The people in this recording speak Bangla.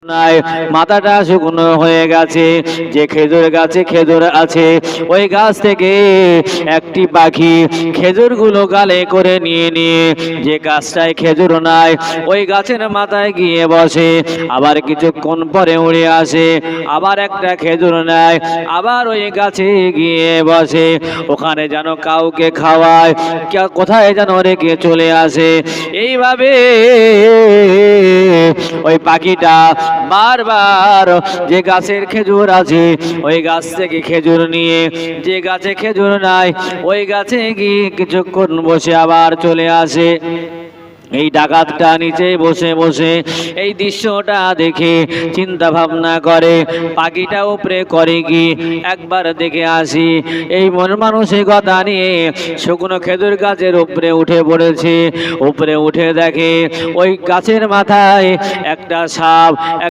নাই, মাথাটা শুকনো হয়ে গেছে। যে খেজুর গাছে খেজুর আছে ওই গাছ থেকে একটি পাখি খেজুরগুলো গালে করে নিয়ে নিয়ে যে গাছটায় খেজুর নাই ওই গাছের মাথায় গিয়ে বসে। আবার কিছুক্ষণ পরে উড়ে আসে, আবার একটা খেজুর নেয়, আবার ওই গাছে গিয়ে বসে। ওখানে যেন কাউকে খাওয়ায়, কোথায় যেন রেখে চলে আসে। এইভাবে ওই পাখিটা বারবার যে গাছের খেজুর আছে ওই গাছ থেকে খেজুর নিয়ে, যে গাছে খেজুর নাই ওই গাছে গিয়ে কিছুক্ষণ বসে আবার চলে আসে। এই ডাকাতটা নিচে বসে বসে এই দৃশ্যটা দেখে চিন্তা ভাবনা করে, পাখিটা উপরে করে কি একবার দেখে আসি। এই মন মানসিকতা নিয়ে শুকনো খেজুর গাছের উপরে উঠে পড়েছে। উপরে উঠে দেখে ওই গাছের মাথায় একটা সাপ